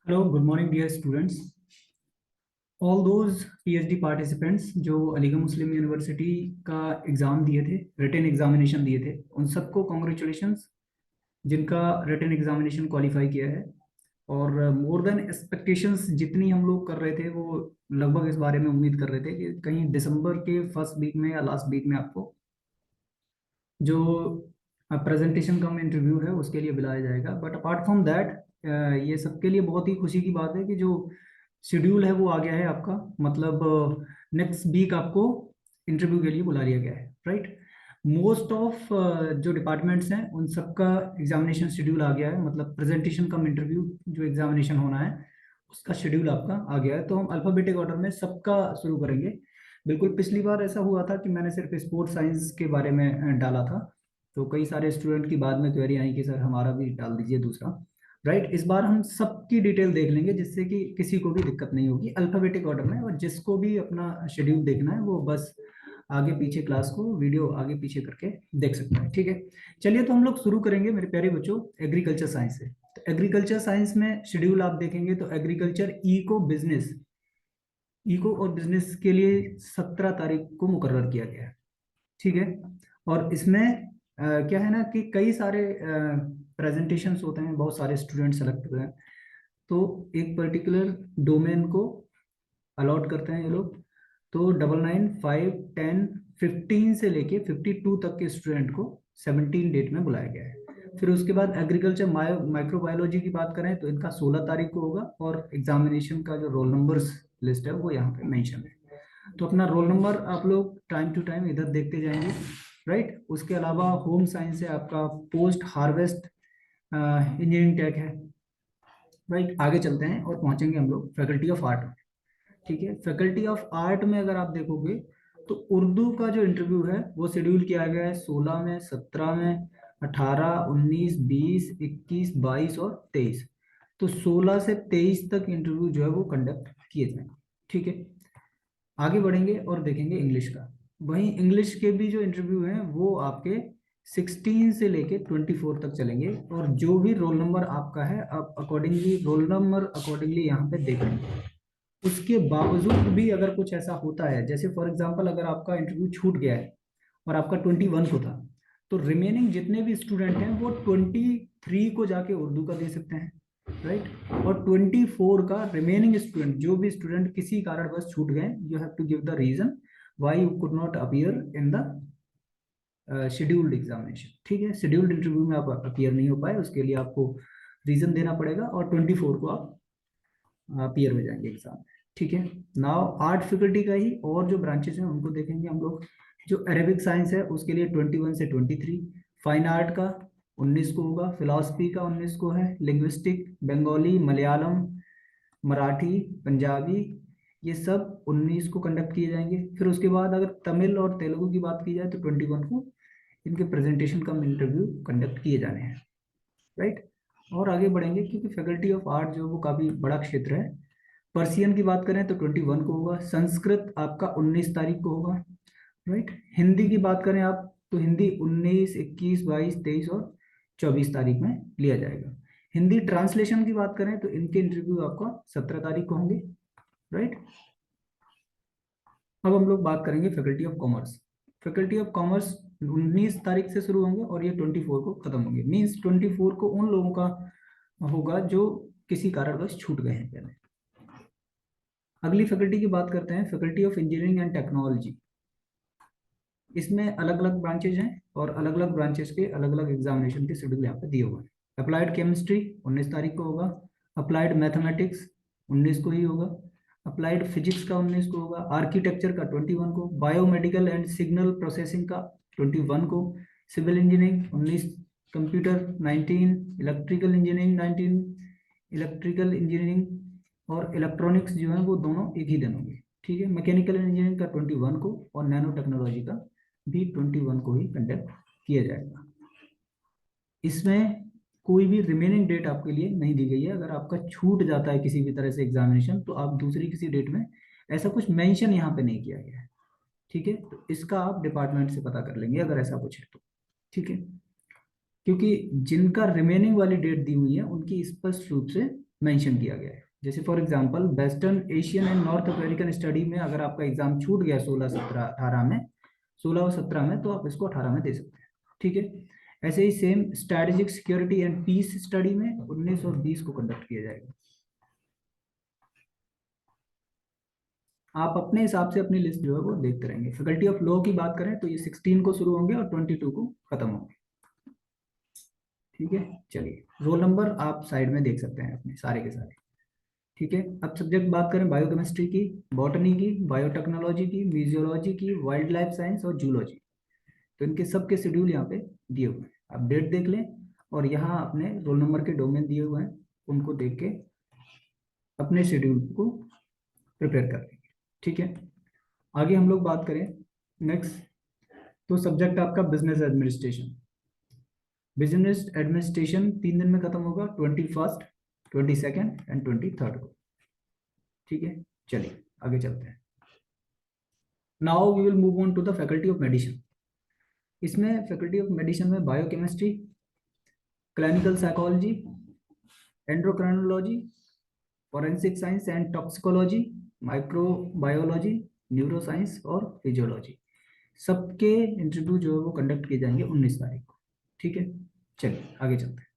Hello good morning dear students. All those PhD participants जो Aligarh Muslim University का exam दिए थे, रिटन एग्जामिनेशन दिए थे, उन सबको कॉन्ग्रेचुलेशंस जिनका रिटन एग्जामिनेशन क्वालिफाई किया है। और मोर देन एक्सपेक्टेशंस जितनी हम लोग कर रहे थे, वो लगभग इस बारे में उम्मीद कर रहे थे कि कहीं दिसंबर के फर्स्ट वीक में या लास्ट वीक में आपको जो प्रेजेंटेशन कम इंटरव्यू है उसके लिए बुलाया जाएगा। बट अपार्ट फ्रॉम दैट, ये सबके लिए बहुत ही खुशी की बात है कि जो शेड्यूल है वो आ गया है आपका। मतलब नेक्स्ट वीक आपको इंटरव्यू के लिए बुला लिया गया है, राइट। मोस्ट ऑफ जो डिपार्टमेंट्स हैं उन सबका एग्जामिनेशन शेड्यूल आ गया है। मतलब प्रेजेंटेशन कम इंटरव्यू जो एग्जामिनेशन होना है उसका शेड्यूल आपका आ गया है। तो हम अल्फाबेटिक ऑर्डर में सबका शुरू करेंगे। बिल्कुल पिछली बार ऐसा हुआ था कि मैंने सिर्फ स्पोर्ट साइंस के बारे में डाला था, तो कई सारे स्टूडेंट की बाद में क्वेरी आई कि सर हमारा भी डाल दीजिए दूसरा, राइट। इस बार हम सबकी डिटेल देख लेंगे जिससे कि किसी को भी दिक्कत नहीं होगी, अल्फाबेटिक ऑर्डर में। और जिसको भी अपना शेड्यूल देखना है वो बस आगे पीछे क्लास को वीडियो आगे पीछे करके देख सकते हैं, ठीक है। चलिए तो हम लोग शुरू करेंगे मेरे प्यारे बच्चों एग्रीकल्चर साइंस से। तो एग्रीकल्चर साइंस में शेड्यूल आप देखेंगे तो एग्रीकल्चर इको बिजनेस, इको और बिजनेस के लिए 17 तारीख को मुकर्रर किया गया है, ठीक है। और इसमें क्या है ना कि कई सारे प्रेजेंटेशंस होते हैं, बहुत सारे स्टूडेंट सेलेक्ट हुए हैं, तो एक पर्टिकुलर डोमेन को अलॉट करते हैं ये लोग। तो 99, 5, 10, 15 से लेके 52 तक के स्टूडेंट को 17 डेट में बुलाया गया है। फिर उसके बाद एग्रीकल्चर माइक्रोबायोलॉजी की बात करें तो इनका 16 तारीख को होगा, और एग्जामिनेशन का जो रोल नंबर्स लिस्ट है वो यहाँ पे मेंशन है। तो अपना रोल नंबर आप लोग टाइम टू टाइम इधर देखते जाएंगे, राइट। उसके अलावा होम साइंस है आपका, पोस्ट हार्वेस्ट इंजीनियरिंग टेक है, राइट। आगे चलते हैं और पहुंचेंगे हम लोग फैकल्टी ऑफ आर्ट में, ठीक है। फैकल्टी ऑफ आर्ट में अगर आप देखोगे तो उर्दू का जो इंटरव्यू है वो शेड्यूल किया गया है 16 में, 17 में, 18, 19, 20, 21, 22 और 23। तो 16 से 23 तक इंटरव्यू जो है वो कंडक्ट किए जाएंगे, ठीक है। आगे बढ़ेंगे और देखेंगे इंग्लिश का। वहीं इंग्लिश के भी जो इंटरव्यू हैं वो आपके 16 से लेके 24 तक चलेंगे, और जो भी रोल नंबर आपका है आप अकॉर्डिंगली रोल नंबर अकॉर्डिंगली यहाँ पे देख लेंगे। उसके बावजूद भी अगर कुछ ऐसा होता है, जैसे फॉर एग्जांपल अगर आपका इंटरव्यू छूट गया है और आपका 21 को था, तो रिमेनिंग जितने भी स्टूडेंट हैं वो 23 को जाके उर्दू का दे सकते हैं, राइट। और 24 का रिमेनिंग स्टूडेंट, जो भी स्टूडेंट किसी कारणवश छूट गए, you have to give the reason why you could not appear in the scheduled examination, ठीक है। शेड्यूल्ड इंटरव्यू में आप अपीयर नहीं हो पाए, उसके लिए आपको रीजन देना पड़ेगा, और 24 को आप अपीयर हो जाएंगे एग्जाम में, ठीक है। नाउ आर्ट फैकल्टी का ही और जो ब्रांचेस हैं उनको देखेंगे हम लोग। जो अरेबिक साइंस है उसके लिए 21 से 23, फाइन आर्ट का 19 को होगा, फिलॉसफी का 19 को है, लिंग्विस्टिक, बंगाली, मलयालम, मराठी, पंजाबी, ये सब 19 को कंडक्ट किए जाएंगे। फिर उसके बाद अगर तमिल और तेलुगु की बात की जाए तो 21 को इनके प्रेजेंटेशन कम इंटरव्यू कंडक्ट किए जाने हैं, राइट। और आगे बढ़ेंगे क्योंकि फैकल्टी ऑफ आर्ट जो वो काफ़ी बड़ा क्षेत्र है। पर्सियन की बात करें तो 21 को होगा, संस्कृत आपका 19 तारीख को होगा, राइट। हिंदी की बात करें आप तो हिंदी 19, 21, 22, 23 और 24 तारीख में लिया जाएगा। हिंदी ट्रांसलेशन की बात करें तो इनके इंटरव्यू आपका 17 तारीख को होंगे, राइट। अब हम लोग बात करेंगे faculty of commerce. Faculty of commerce 19 तारीख से शुरू होंगे और ये 24 को खत्म होंगे। मीन्स 24 को उन लोगों का होगा जो किसी कारणवश छूट गए हैं पहले। अगली फैकल्टी की बात करते हैं, faculty of engineering and technology. इसमें अलग अलग ब्रांचेज हैं और अलग अलग ब्रांचेस के अलग अलग एग्जामिनेशन के शेड्यूल यहाँ पे दिए हुए हैं। अप्लाइड केमिस्ट्री 19 तारीख को होगा, अप्लाइड मैथमेटिक्स 19 को ही होगा, अप्लाइड फिजिक्स का 19 को होगा, आर्किटेक्चर का 21 को, बायोमेडिकल एंड सिग्नल प्रोसेसिंग का 21 को, civil engineering 19, computer 19, electrical engineering 19, electrical engineering और इलेक्ट्रॉनिक्स जो है वो दोनों एक ही दिन होंगे, ठीक है। मैकेनिकल इंजीनियरिंग का 21 को और नैनो टेक्नोलॉजी का भी 21 को ही कंडक्ट किया जाएगा। इसमें कोई भी रिमेनिंग डेट आपके लिए नहीं दी गई है। अगर आपका छूट जाता है किसी भी तरह से एग्जामिनेशन तो आप दूसरी किसी डेट में, ऐसा कुछ मेंशन यहाँ पे नहीं किया गया है, ठीक है। तो इसका आप डिपार्टमेंट से पता कर लेंगे अगर ऐसा कुछ है तो, ठीक है। क्योंकि जिनका रिमेनिंग वाली डेट दी हुई है उनकी स्पष्ट रूप से मेंशन किया गया है। जैसे for example western Asian and north American study में अगर आपका एग्जाम छूट गया 16 17 18 में, 16 और 17 में, तो आप इसको 18 में दे सकते हैं। ठीक है। ऐसे ही same strategic security and peace study में 19 और 20 को कंडक्ट किया जाएगा। आप अपने हिसाब से अपनी लिस्ट जो है वो देखते रहेंगे। फैकल्टी ऑफ लॉ की बात करें तो ये 16 को शुरू होंगे और 22 को खत्म होंगे। ठीक है, चलिए रोल नंबर आप साइड में देख सकते हैं अपने सारे के सारे। ठीक है, अब सब्जेक्ट बात करें बायोकेमिस्ट्री की, बॉटनी की, बायोटेक्नोलॉजी की, म्यूजियोलॉजी की, वाइल्ड लाइफ साइंस और जूलॉजी। तो इनके सबके शेड्यूल यहाँ पे दिए हुए हैं, आप डेट देख लें और यहाँ अपने रोल नंबर के डोमेन दिए हुए हैं, उनको देख के अपने शेड्यूल को प्रिपेयर कर लेंगे। ठीक है, आगे हम लोग बात करें नेक्स्ट, तो सब्जेक्ट आपका बिजनेस एडमिनिस्ट्रेशन। बिजनेस एडमिनिस्ट्रेशन 3 दिन में खत्म होगा, 21, 22 एंड 23 को। ठीक है, चलिए आगे चलते हैं। Now we will move on to the faculty of medicine. इसमें फैकल्टी ऑफ मेडिसिन में biochemistry, clinical psychology, endocrinology, forensic science and toxicology, microbiology, neuro science और फिजियोलॉजी, सबके इंटरव्यू जो है वो कंडक्ट किए जाएंगे 19 तारीख को। ठीक है, चलिए आगे चलते हैं।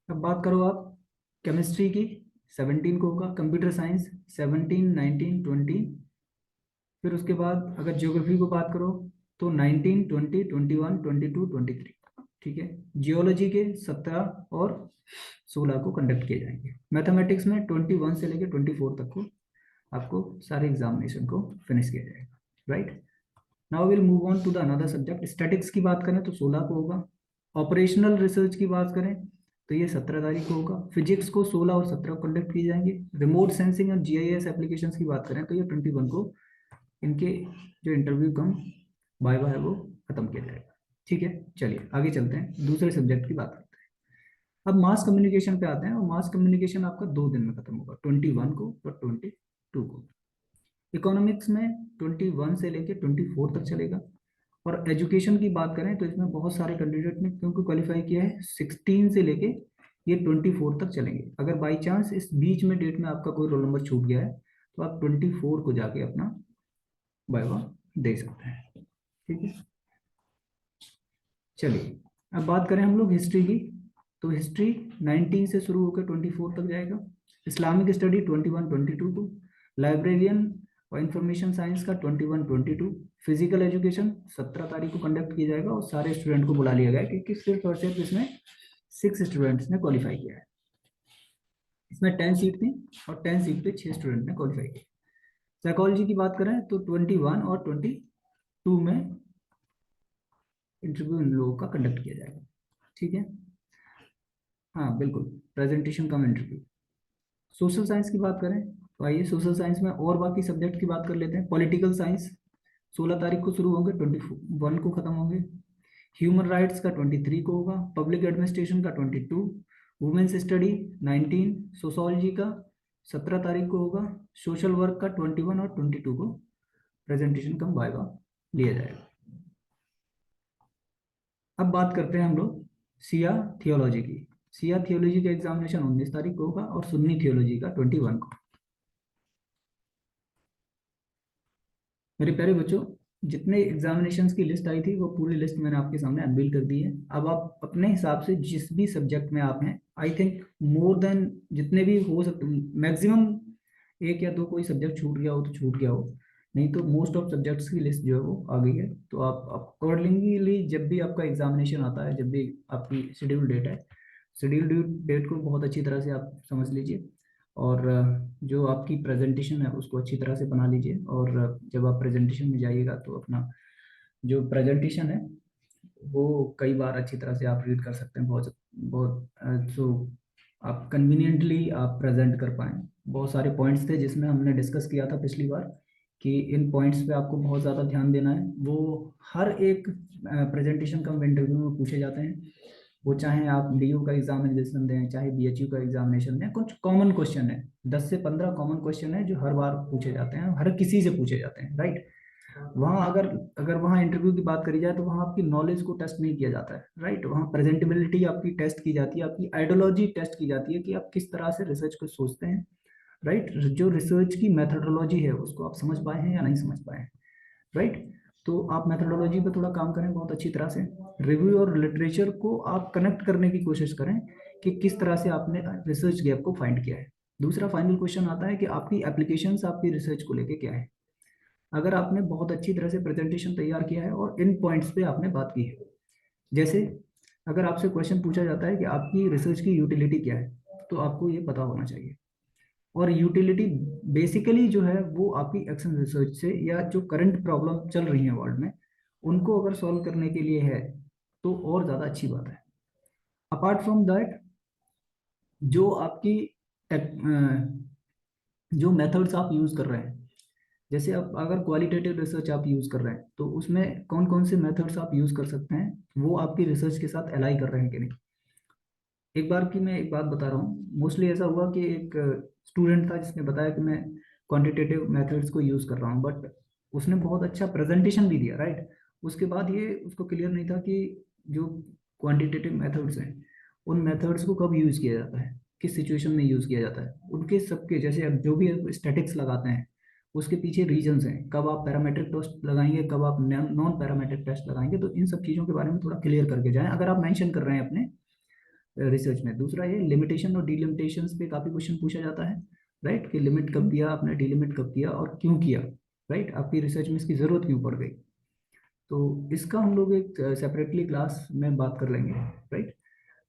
अब बात करो आप केमिस्ट्री की, 17 को होगा। Computer science 17, 19, 20। फिर उसके बाद अगर ज्योग्राफी को बात करो तो 19, 20, 21, 22, 23। ठीक है, जियोलॉजी के 17 और 16 को कंडक्ट किए जाएंगे। मैथमेटिक्स में 21 से लेकर 24 तक को आपको सारे एग्जामिनेशन को फिनिश किया जाएगा। Right, now will move on to the another subject. Statics की बात करें तो 16 को होगा। ऑपरेशनल रिसर्च की बात करें तो ये 17 तारीख को होगा। फिजिक्स को 16 और 17 को कंडक्ट किए जाएंगे। रिमोट सेंसिंग और जीआईएस एप्लीकेशंस की बात करें तो ये 21 को इनके जो इंटरव्यू कम वाइवा है वो खत्म किया जाएगा। ठीक है, चलिए आगे चलते हैं, दूसरे सब्जेक्ट की बात करते हैं। अब मास कम्युनिकेशन पे आते हैं, और मास कम्युनिकेशन आपका 2 दिन में खत्म होगा, 21 को और 22 को। इकोनॉमिक्स में 21 से लेके 24 तक चलेगा। और एजुकेशन की बात करें तो इसमें बहुत सारे कैंडिडेट ने क्योंकि क्वालिफाई किया है, 16 से लेके ये 24 तक चलेंगे। अगर बाई चांस इस बीच में डेट में आपका कोई रोल नंबर छूट गया है तो आप 24 को जाके अपना वाइवा दे सकते हैं। ठीक है, चलिए अब बात करें हम लोग हिस्ट्री की, तो हिस्ट्री 19 से शुरू होकर 24 तक जाएगा। इस्लामिक स्टडी 21, 22 को। लाइब्रेरियन और इंफॉर्मेशन साइंस का 21, 22। फिजिकल एजुकेशन 17 तारीख को कंडक्ट किया जाएगा और सारे स्टूडेंट को बुला लिया गया क्योंकि सिर्फ और सिर्फ इसमें 6 स्टूडेंट्स ने क्वालिफाई किया है। इसमें 10 सीट थी और 10 सीट पे 6 स्टूडेंट ने क्वालिफाई किया। साइकोलॉजी की बात करें तो 21 और 22 में इंटरव्यू इन लोगों का कंडक्ट किया जाएगा। ठीक है, हाँ बिल्कुल, प्रेजेंटेशन कम इंटरव्यू। सोशल साइंस की बात करें तो आइए सोशल साइंस में और बाकी सब्जेक्ट की बात कर लेते हैं। पॉलिटिकल साइंस 16 तारीख को शुरू होंगे, 21 को खत्म होंगे। ह्यूमन राइट्स का 23 को होगा। पब्लिक एडमिनिस्ट्रेशन का 22। Women's study 19। सोशोलॉजी का 17 तारीख को होगा। सोशल वर्क का 21 और 22 को प्रेजेंटेशन कम वाइवा लिया जाएगा। अब बात करते हैं हम लोग सिया थियोलॉजी की। सिया थियोलॉजी का एग्जामिनेशन 19 तारीख को होगा और सुन्नी थियोलॉजी का 21 को। मेरे प्यारे बच्चों, जितने एग्जामिनेशंस की लिस्ट आई थी वो पूरी लिस्ट मैंने आपके सामने अनवील कर दी है। अब आप अपने हिसाब से जिस भी सब्जेक्ट में आप हैं, आई थिंक मोर देन जितने भी हो सकते, मैक्सिमम एक या दो कोई सब्जेक्ट छूट गया हो तो छूट गया हो, नहीं तो मोस्ट ऑफ सब्जेक्ट्स की लिस्ट जो है वो आ गई है। तो आप अकॉर्डिंगली जब भी आपका एग्जामिनेशन आता है, जब भी आपकी शेड्यूल डेट है, शेड्यूल डेट को बहुत अच्छी तरह से आप समझ लीजिए और जो आपकी प्रेजेंटेशन है उसको अच्छी तरह से बना लीजिए। और जब आप प्रेजेंटेशन में जाइएगा तो अपना जो प्रेजेंटेशन है वो कई बार अच्छी तरह से आप रीड कर सकते हैं, बहुत बहुत सो आप कन्वीनियंटली आप प्रेजेंट कर पाएँ। बहुत सारे पॉइंट्स थे जिसमें हमने डिस्कस किया था पिछली बार कि इन पॉइंट्स पे आपको बहुत ज़्यादा ध्यान देना है। वो हर एक प्रेजेंटेशन कम इंटरव्यू में पूछे जाते हैं, वो चाहे आप डीयू का एग्जामिनेशन दें चाहे बीएचयू का एग्जामिनेशन दें, कुछ कॉमन क्वेश्चन है, 10 से 15 कॉमन क्वेश्चन है जो हर बार पूछे जाते हैं, हर किसी से पूछे जाते हैं। राइट, वहाँ अगर अगर वहाँ इंटरव्यू की बात करी जाए तो वहाँ आपकी नॉलेज को टेस्ट नहीं किया जाता है, राइट। वहाँ प्रेजेंटेबिलिटी आपकी टेस्ट की जाती है, आपकी आइडियोलॉजी टेस्ट की जाती है कि आप किस तरह से रिसर्च को सोचते हैं, राइट। जो रिसर्च की मेथोडोलॉजी है उसको आप समझ पाए हैं या नहीं समझ पाए हैं, राइट। तो आप मेथोडोलॉजी पे थोड़ा काम करें बहुत अच्छी तरह से। रिव्यू और लिटरेचर को आप कनेक्ट करने की कोशिश करें कि किस तरह से आपने रिसर्च गैप को फाइंड किया है। दूसरा फाइनल क्वेश्चन आता है कि आपकी एप्लीकेशंस आपकी रिसर्च को लेके क्या है। अगर आपने बहुत अच्छी तरह से प्रेजेंटेशन तैयार किया है और इन पॉइंट्स पे आपने बात की है, जैसे अगर आपसे क्वेश्चन पूछा जाता है कि आपकी रिसर्च की यूटिलिटी क्या है, तो आपको ये पता होना चाहिए। और यूटिलिटी बेसिकली जो है वो आपकी एक्शन रिसर्च से या जो करंट प्रॉब्लम चल रही है वर्ल्ड में उनको अगर सॉल्व करने के लिए है तो और ज़्यादा अच्छी बात है। अपार्ट फ्रॉम दैट, जो आपकी जो मेथड्स आप यूज़ कर रहे हैं, जैसे आप अगर क्वालिटेटिव रिसर्च आप यूज़ कर रहे हैं तो उसमें कौन कौन से मेथड्स आप यूज़ कर सकते हैं, वो आपकी रिसर्च के साथ अलाई कर रहे हैं कि नहीं। एक बार की मैं एक बात बता रहा हूँ, मोस्टली ऐसा हुआ कि एक स्टूडेंट था जिसने बताया कि मैं क्वांटिटेटिव मेथड्स को यूज़ कर रहा हूँ, बट उसने बहुत अच्छा प्रेजेंटेशन भी दिया, राइट। उसके बाद ये उसको क्लियर नहीं था कि जो क्वांटिटेटिव मेथड्स हैं उन मेथड्स को कब यूज़ किया जाता है, किस सिचुएशन में यूज़ किया जाता है, उनके सबके जैसे अब जो भी स्टैटिक्स लगाते हैं उसके पीछे रीजंस हैं, कब आप पैरामेट्रिक टेस्ट लगाएंगे, कब आप नॉन पैरामेट्रिक टेस्ट लगाएंगे, तो इन सब चीज़ों के बारे में थोड़ा क्लियर करके जाएं अगर आप मेंशन कर रहे हैं अपने रिसर्च में। दूसरा ये लिमिटेशन और डिलिमिटेशंस पे काफ़ी क्वेश्चन पूछा जाता है, राइट, कि लिमिट कब किया आपने, डिलिमिट कब किया और क्यों किया, राइट, आपकी रिसर्च में इसकी ज़रूरत क्यों पड़ गई। तो इसका हम लोग एक सेपरेटली क्लास में बात कर लेंगे, राइट।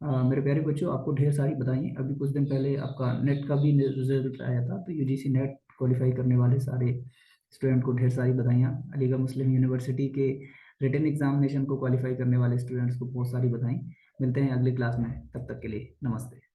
मेरे प्यारे बच्चों, आपको ढेर सारी बधाई। अभी कुछ दिन पहले आपका नेट का भी रिजल्ट आया था, तो यूजीसी नेट क्वालिफाई करने वाले सारे स्टूडेंट को ढेर सारी बधाइयाँ। अलीगढ़ मुस्लिम यूनिवर्सिटी के रिटन एग्जामिनेशन को क्वालिफाई करने वाले स्टूडेंट्स को बहुत सारी बधाई। मिलते हैं अगली क्लास में, तब तक के लिए नमस्ते।